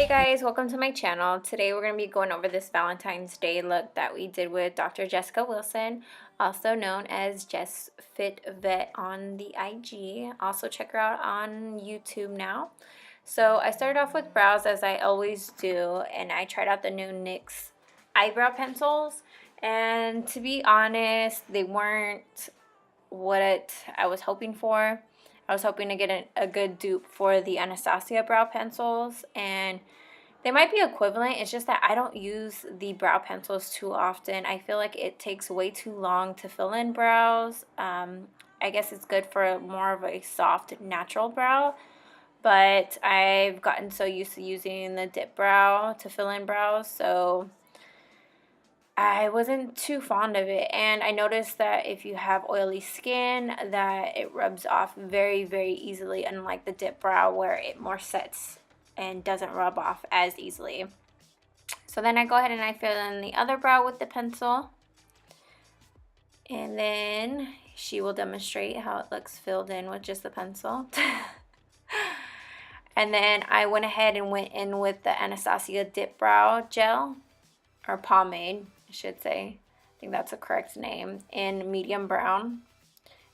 Hey guys, welcome to my channel. Today we're going to be going over this Valentine's Day look that we did with Dr. Jessica Wilson, also known as JessFitVet on the IG. Also check her out on YouTube now. So I started off with brows as I always do, and I tried out the new NYX eyebrow pencils, and to be honest, they weren't what I was hoping for. I was hoping to get a good dupe for the Anastasia brow pencils, and they might be equivalent. It's just that I don't use the brow pencils too often. I feel like it takes way too long to fill in brows. I guess it's good for more of a soft, natural brow, but I've gotten so used to using the dip brow to fill in brows, so I wasn't too fond of it. And I noticed that if you have oily skin, that it rubs off very, very easily, unlike the dip brow where it more sets and doesn't rub off as easily. So then I go ahead and I fill in the other brow with the pencil, and then she will demonstrate how it looks filled in with just the pencil. And then I went ahead and went in with the Anastasia dip brow gel, or pomade I should say, I think that's a correct name, in medium brown.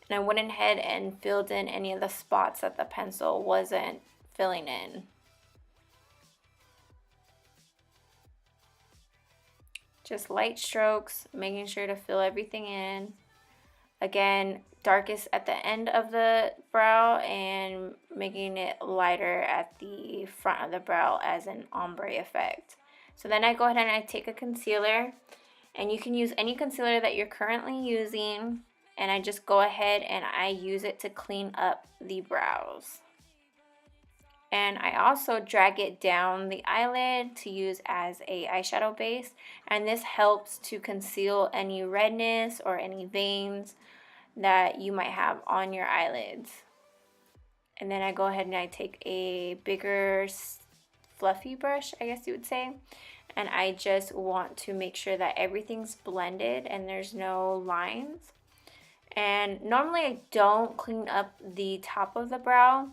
And I went ahead and filled in any of the spots that the pencil wasn't filling in. Just light strokes, making sure to fill everything in. Again, darkest at the end of the brow and making it lighter at the front of the brow as an ombre effect. So then I go ahead and I take a concealer, and you can use any concealer that you're currently using, and I just go ahead and I use it to clean up the brows. And I also drag it down the eyelid to use as a eyeshadow base, and this helps to conceal any redness or any veins that you might have on your eyelids. And then I go ahead and I take a bigger fluffy brush, I guess you would say, and I just want to make sure that everything's blended and there's no lines. And normally I don't clean up the top of the brow.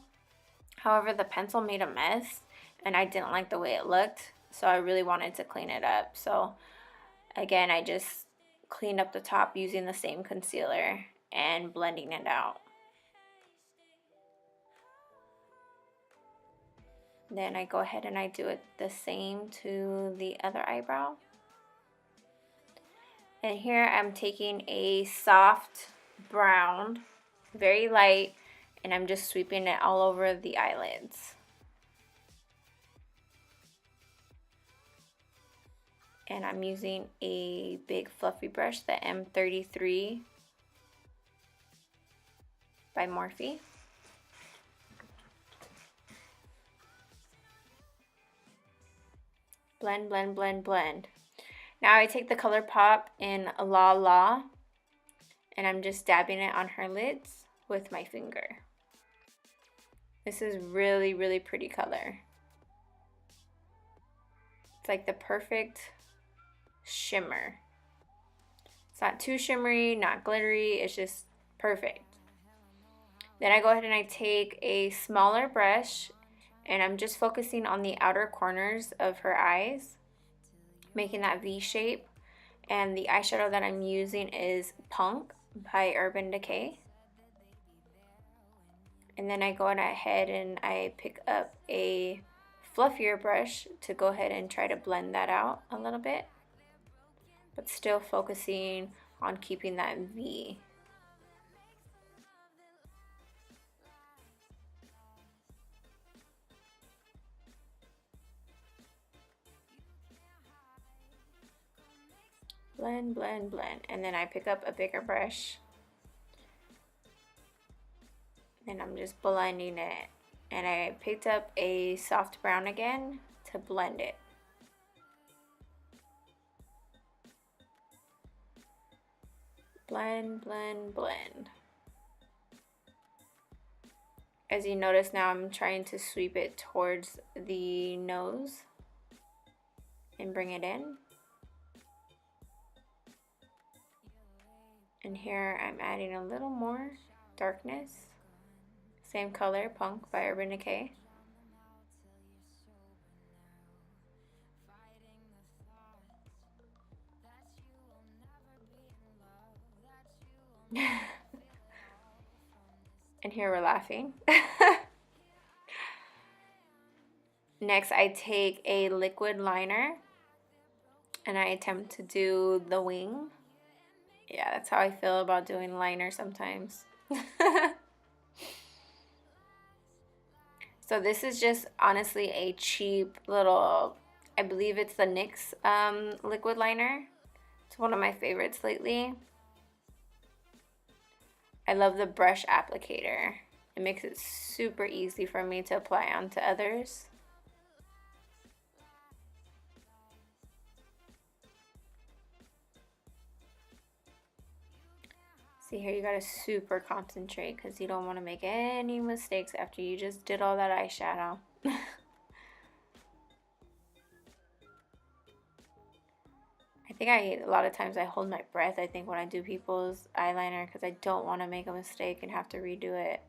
However, the pencil made a mess and I didn't like the way it looked, so I really wanted to clean it up. So again, I just cleaned up the top using the same concealer and blending it out. Then I go ahead and I do it the same to the other eyebrow. And here I'm taking a soft brown, very light, and I'm just sweeping it all over the eyelids. And I'm using a big fluffy brush, the M33 by Morphe. Blend, blend, blend, blend. Now I take the ColourPop in La La, and I'm just dabbing it on her lids with my finger. This is really, really pretty color. It's like the perfect shimmer. It's not too shimmery, not glittery, it's just perfect. Then I go ahead and I take a smaller brush, and I'm just focusing on the outer corners of her eyes, making that V shape. And the eyeshadow that I'm using is Punk by Urban Decay. And then I go ahead and I pick up a fluffier brush to go ahead and try to blend that out a little bit, but still focusing on keeping that V. Blend, blend, blend. And then I pick up a bigger brush, and I'm just blending it. And I picked up a soft brown again to blend it. Blend, blend, blend. As you notice now, I'm trying to sweep it towards the nose and bring it in. And here I'm adding a little more darkness. Same color, Punk by Urban Decay. And here we're laughing. Next, I take a liquid liner and I attempt to do the wing. Yeah, that's how I feel about doing liner sometimes. So this is just honestly a cheap little, I believe it's the NYX liquid liner. It's one of my favorites lately. I love the brush applicator. It makes it super easy for me to apply onto others. See here, you gotta super concentrate because you don't want to make any mistakes after you just did all that eyeshadow. I think a lot of times I hold my breath, I think, when I do people's eyeliner because I don't want to make a mistake and have to redo it.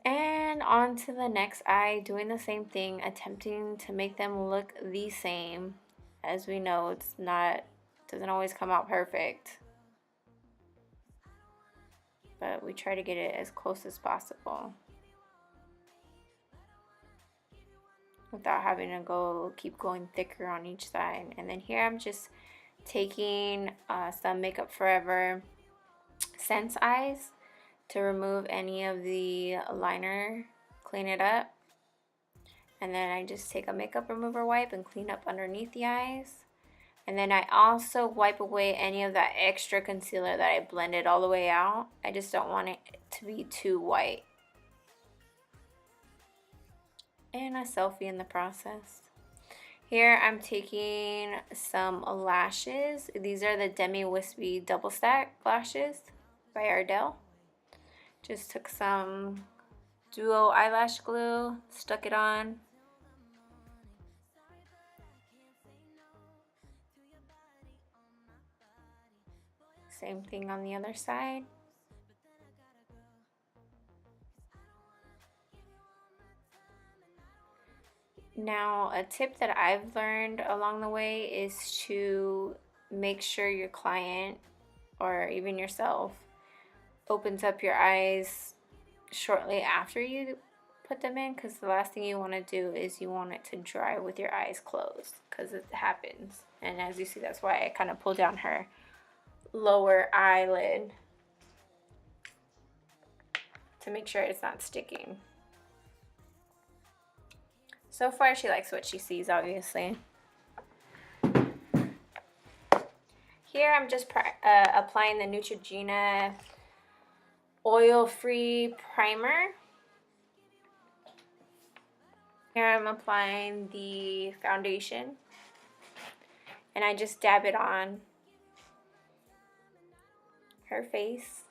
And on to the next eye, doing the same thing, attempting to make them look the same. As we know, doesn't always come out perfect. But we try to get it as close as possible without having to keep going thicker on each side. And then here I'm just taking some Makeup Forever Sense Eyes to remove any of the liner, clean it up. And then I just take a makeup remover wipe and clean up underneath the eyes. And then I also wipe away any of that extra concealer that I blended all the way out. I just don't want it to be too white. And a selfie in the process. Here I'm taking some lashes. These are the Demi Wispy Double Stack lashes by Ardell. Just took some duo eyelash glue, stuck it on. Same thing on the other side. Now, a tip that I've learned along the way is to make sure your client or even yourself opens up your eyes shortly after you put them in, because the last thing you want to do is you want it to dry with your eyes closed, because it happens. And as you see, that's why I kind of pull down her lower eyelid to make sure it's not sticking. So far, she likes what she sees, obviously. Here, I'm just applying the Neutrogena oil-free primer. Here, I'm applying the foundation, and I just dab it on her face.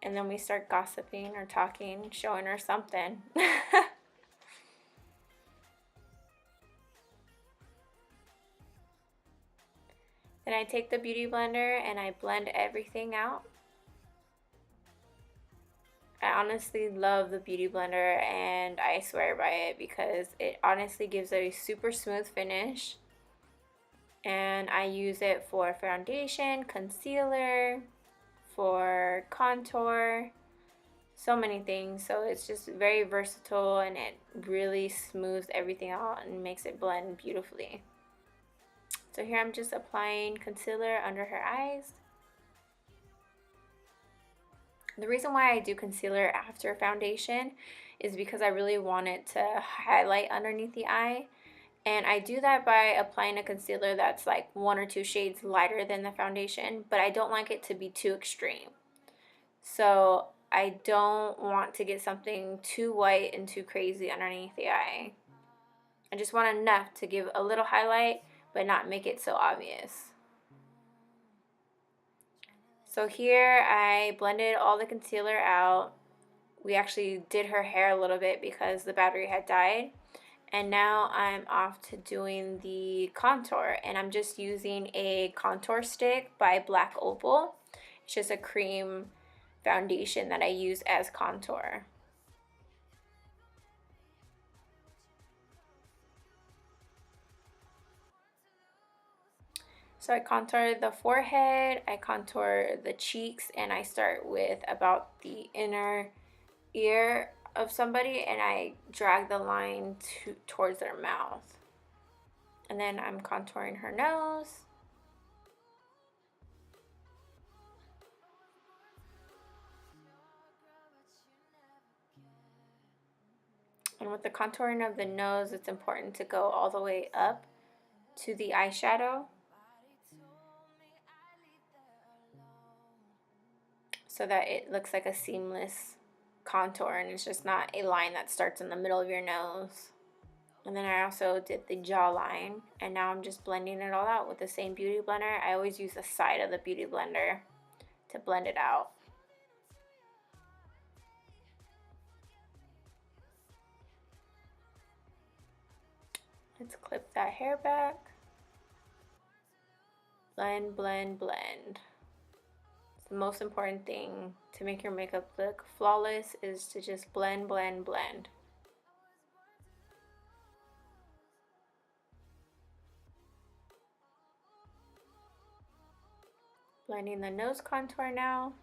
And then we start gossiping or talking, showing her something. Then I take the Beauty Blender and I blend everything out. I honestly love the Beauty Blender and I swear by it because it honestly gives a super smooth finish. And I use it for foundation, concealer, for contour, so many things. So it's just very versatile and it really smooths everything out and makes it blend beautifully. So here I'm just applying concealer under her eyes. The reason why I do concealer after foundation is because I really want it to highlight underneath the eye. And I do that by applying a concealer that's like 1 or 2 shades lighter than the foundation, but I don't like it to be too extreme. So I don't want to get something too white and too crazy underneath the eye. I just want enough to give a little highlight, but not make it so obvious. So here I blended all the concealer out. We actually did her hair a little bit because the battery had died. And now I'm off to doing the contour. And I'm just using a contour stick by Black Opal. It's just a cream foundation that I use as contour. So I contour the forehead, I contour the cheeks, and I start with about the inner ear of somebody, and I drag the line towards their mouth. And then I'm contouring her nose. And with the contouring of the nose, it's important to go all the way up to the eyeshadow, so that it looks like a seamless contour and it's just not a line that starts in the middle of your nose. And then I also did the jawline, and now I'm just blending it all out with the same beauty blender. I always use the side of the beauty blender to blend it out. Let's clip that hair back. Blend, blend, blend. It's the most important thing to make your makeup look flawless is to just blend, blend, blend. Blending the nose contour now.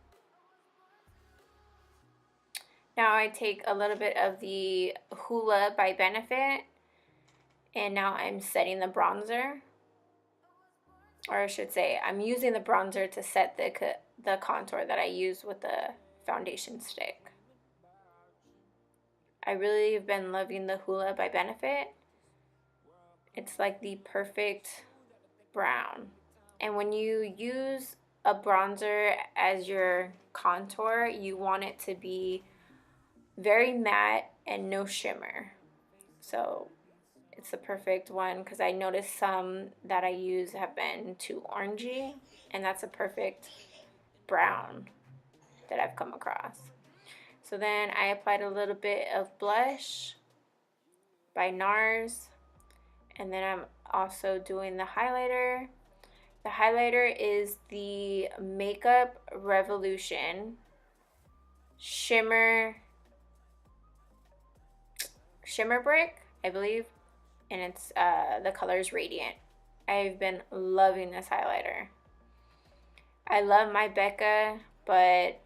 Now I take a little bit of the Hoola by Benefit, and now I'm setting the bronzer. Or I should say, I'm using the bronzer to set the contour that I use with the foundation stick. I really have been loving the Hoola by Benefit. It's like the perfect brown. And when you use a bronzer as your contour, you want it to be very matte and no shimmer. So it's the perfect one, because I noticed some that I use have been too orangey, and that's a perfect brown that I've come across. So then I applied a little bit of blush by NARS, and then I'm also doing the highlighter. The highlighter is the Makeup Revolution Shimmer Brick, I believe, and it's the color is Radiant. I've been loving this highlighter. I love my Becca, but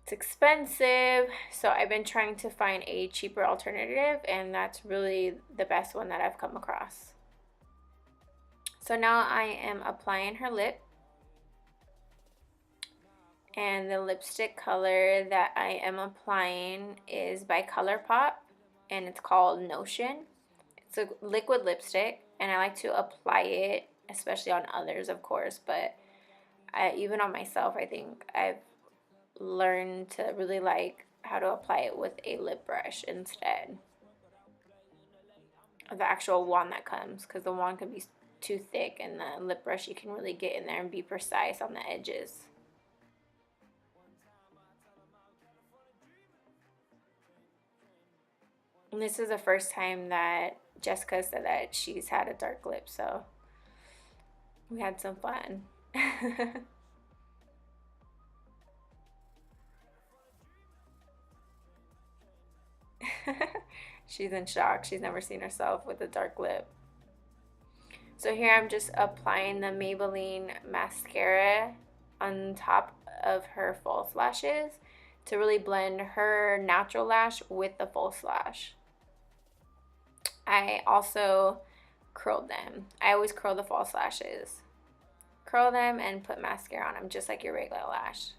it's expensive, so I've been trying to find a cheaper alternative, and that's really the best one that I've come across. So now I am applying her lip, and the lipstick color that I am applying is by ColourPop, and it's called Notion. It's a liquid lipstick, and I like to apply it, especially on others, of course, but even on myself, I think I've learned to really like how to apply it with a lip brush instead of the actual wand that comes, because the wand can be too thick, and the lip brush you can really get in there and be precise on the edges. And this is the first time that Jessica said that she's had a dark lip, so we had some fun. She's in shock. She's never seen herself with a dark lip. So here I'm just applying the Maybelline mascara on top of her false lashes to really blend her natural lash with the false lash. I also curled them. I always curl the false lashes. Curl them and put mascara on them just like your regular lash.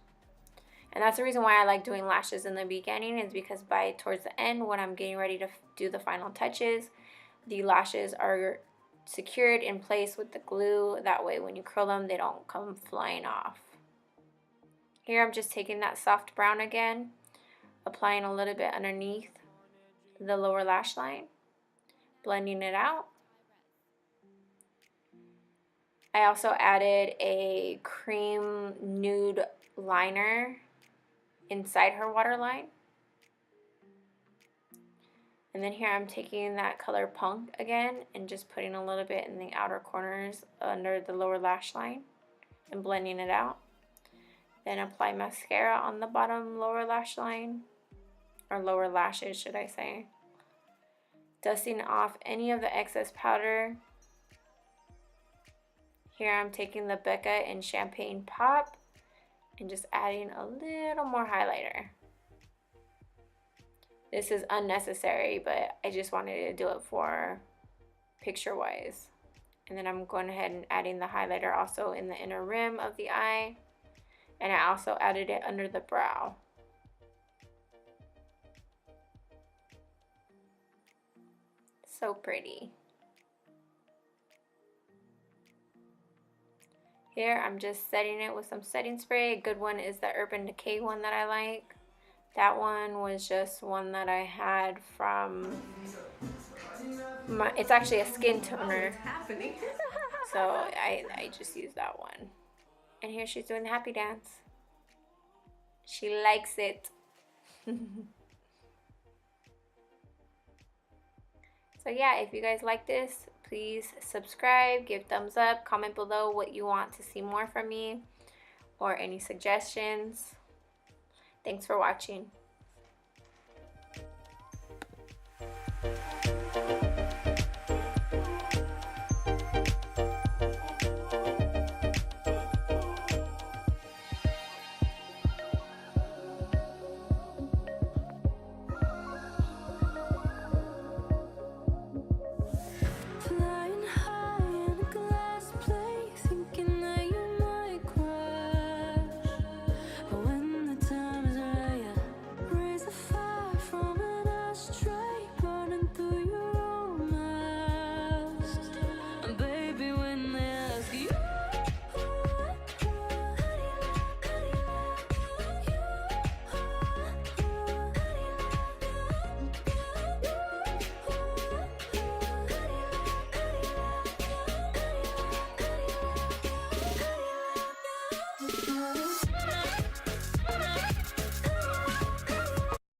And that's the reason why I like doing lashes in the beginning, is because towards the end, when I'm getting ready to do the final touches, the lashes are secured in place with the glue. That way when you curl them, they don't come flying off. Here I'm just taking that soft brown again, applying a little bit underneath the lower lash line, blending it out. I also added a cream nude liner inside her waterline. And then here I'm taking that color Punk again and just putting a little bit in the outer corners under the lower lash line and blending it out. Then apply mascara on the bottom lower lash line, or lower lashes should I say. Dusting off any of the excess powder Here I'm taking the Becca in Champagne Pop and just adding a little more highlighter. This is unnecessary, but I just wanted to do it for picture-wise. And then I'm going ahead and adding the highlighter also in the inner rim of the eye. And I also added it under the brow. So pretty. Here I'm just setting it with some setting spray. A good one is the Urban Decay one that I like. That one was just one that I had from it's actually a skin toner. What's happening? So I just used that one. And here she's doing the happy dance. She likes it. So yeah, if you guys like this, please subscribe, give thumbs up, comment below what you want to see more from me or any suggestions. Thanks for watching.